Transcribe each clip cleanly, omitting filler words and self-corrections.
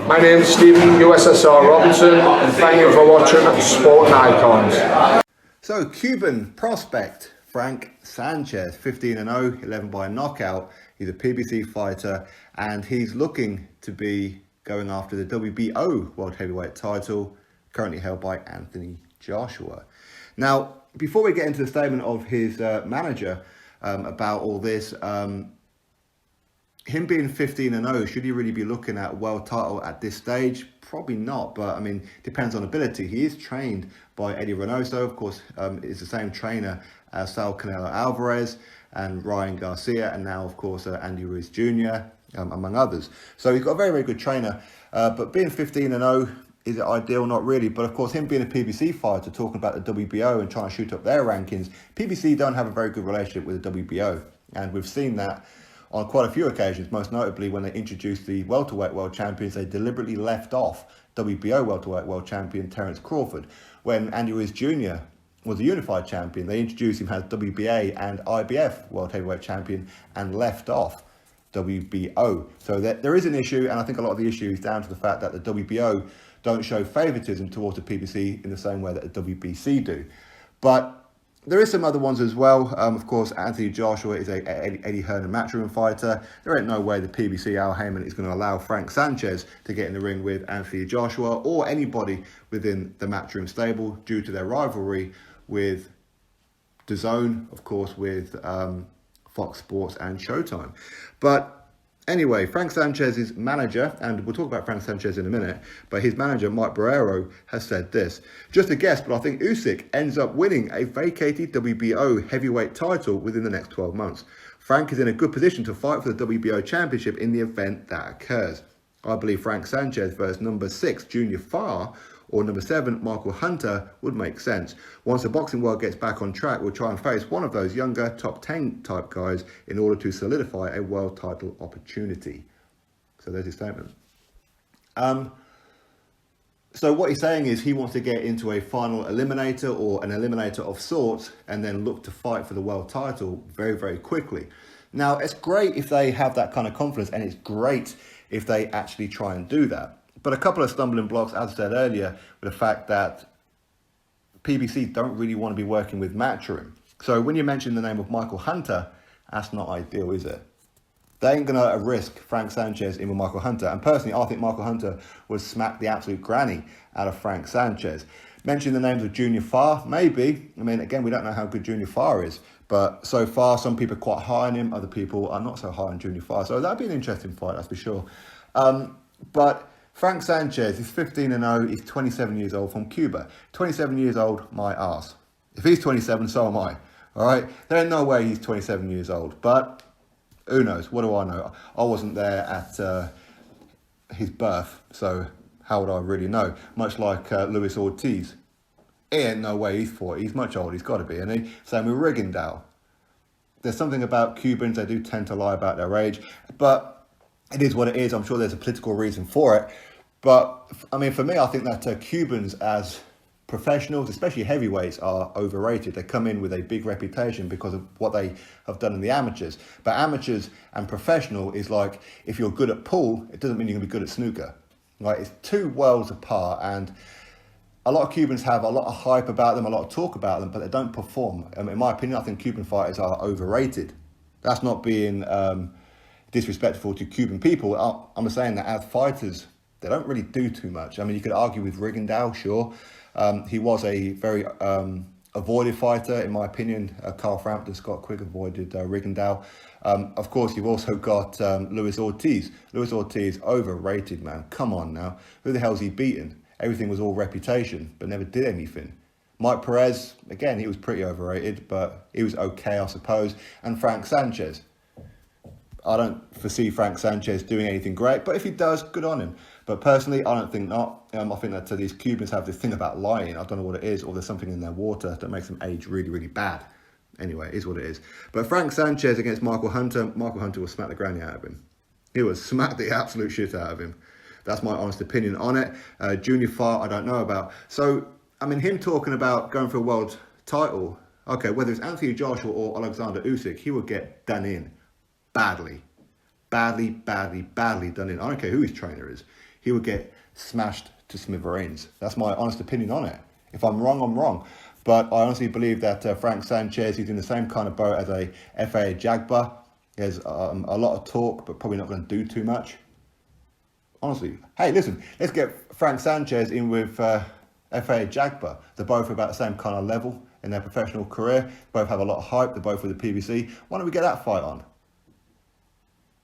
My name's Stephen USSR Robinson, and thank you for watching Sporting Icons. So, Cuban prospect Frank Sanchez, 15-0, 11 by knockout. He's a PBC fighter, and he's looking to be going after the WBO World Heavyweight Title, currently held by Anthony Joshua. Now, before we get into the statement of his manager about all this, him being 15-0, should he really be looking at world title at this stage? Probably not, but I mean, depends on ability. He is trained by Eddie Reynoso, of course, is the same trainer as Saul Canelo Alvarez and Ryan Garcia, and now, of course, Andy Ruiz Jr., among others. So he's got a very, very good trainer, but being 15-0, is it ideal? Not really. But of course, him being a PBC fighter, talking about the WBO and trying to shoot up their rankings, PBC don't have a very good relationship with the WBO, and we've seen that on quite a few occasions, most notably when they introduced the welterweight world champions. They deliberately left off WBO welterweight world champion Terence Crawford. When Andy Ruiz Jr. was a unified champion, they introduced him as WBA and IBF world heavyweight champion and left off WBO. So there is an issue, and I think a lot of the issue is down to the fact that the WBO don't show favoritism towards the PBC in the same way that the WBC do. But there is some other ones as well. Of course, Anthony Joshua is a Eddie Hearn matchroom fighter. There ain't no way the PBC, Al Heyman, is going to allow Frank Sanchez to get in the ring with Anthony Joshua or anybody within the matchroom stable due to their rivalry with DAZN, of course, with Fox Sports and Showtime. But anyway, Frank Sanchez's manager, and we'll talk about Frank Sanchez in a minute, but his manager, Mike Barrero, has said this. Just a guess, but I think Usyk ends up winning a vacated WBO heavyweight title within the next 12 months. Frank is in a good position to fight for the WBO championship in the event that occurs. I believe Frank Sanchez versus number 6, Junior Faure, or number 7, Michael Hunter, would make sense. Once the boxing world gets back on track, we'll try and face one of those younger top 10 type guys in order to solidify a world title opportunity. So there's his statement. So what he's saying is he wants to get into a final eliminator or an eliminator of sorts and then look to fight for the world title very, very quickly. Now, it's great if they have that kind of confidence, and it's great if they actually try and do that. But a couple of stumbling blocks, as I said earlier, with the fact that PBC don't really want to be working with Matchroom. So when you mention the name of Michael Hunter, that's not ideal, is it? They ain't going to risk Frank Sanchez in with Michael Hunter. And personally, I think Michael Hunter would smack the absolute granny out of Frank Sanchez. Mention the names of Junior Faure, maybe. I mean, again, we don't know how good Junior Faure is. But so far, some people are quite high on him. Other people are not so high on Junior Faure. So that'd be an interesting fight, that's for sure. But Frank Sanchez is 15-0, he's 27 years old, from Cuba. 27 years old, my arse. If he's 27, so am I. All right? There ain't no way he's 27 years old. But who knows? What do I know? I wasn't there at his birth, so how would I really know? Much like Luis Ortiz. He ain't no way he's 40. He's much older. He's got to be, isn't he? Same with Rigondeaux. There's something about Cubans, they do tend to lie about their age. But it is what it is. I'm sure there's a political reason for it. But, I mean, for me, I think that Cubans as professionals, especially heavyweights, are overrated. They come in with a big reputation because of what they have done in the amateurs. But amateurs and professional is like, if you're good at pool, it doesn't mean you're going to be good at snooker. Right? It's two worlds apart. And a lot of Cubans have a lot of hype about them, a lot of talk about them, but they don't perform. In my opinion, I think Cuban fighters are overrated. That's not being disrespectful to Cuban people. I'm just saying that as fighters, they don't really do too much. I mean, you could argue with Rigondeaux, sure. He was a very avoided fighter, in my opinion. Carl Frampton, Scott Quigg avoided Rigondeaux. Of course, you've also got Luis Ortiz. Luis Ortiz, overrated, man. Come on now. Who the hell's he beaten? Everything was all reputation, but never did anything. Mike Perez, again, he was pretty overrated, but he was okay, I suppose. And Frank Sanchez. I don't foresee Frank Sanchez doing anything great, but if he does, good on him. But personally, I don't think not. I think that these Cubans have this thing about lying. I don't know what it is, or there's something in their water that makes them age really, really bad. Anyway, it is what it is. But Frank Sanchez against Michael Hunter will smack the granny out of him. He will smack the absolute shit out of him. That's my honest opinion on it. Junior Faure, I don't know about. So, I mean, him talking about going for a world title, okay, whether it's Anthony Joshua or Alexander Usyk, he will get done in badly. Badly done in. I don't care who his trainer is. he would get smashed to smithereens. That's my honest opinion on it. If I'm wrong, I'm wrong. But I honestly believe that Frank Sanchez, he's in the same kind of boat as a FA Jagba. He has a lot of talk, but probably not going to do too much. Honestly, hey, listen, let's get Frank Sanchez in with FA Jagba. They're both about the same kind of level in their professional career. Both have a lot of hype. They're both with the PBC. Why don't we get that fight on?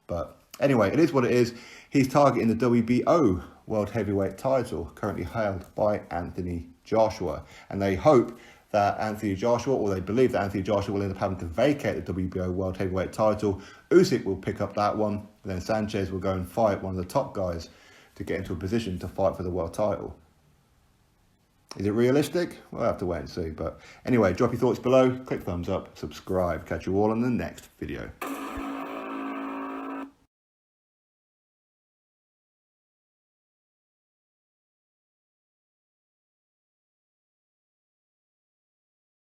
But anyway, it is what it is. He's targeting the WBO World Heavyweight Title, currently held by Anthony Joshua. And they hope that Anthony Joshua, or they believe that Anthony Joshua will end up having to vacate the WBO World Heavyweight Title. Usyk will pick up that one, and then Sanchez will go and fight one of the top guys to get into a position to fight for the world title. Is it realistic? We'll have to wait and see. But anyway, drop your thoughts below, click thumbs up, subscribe. Catch you all in the next video.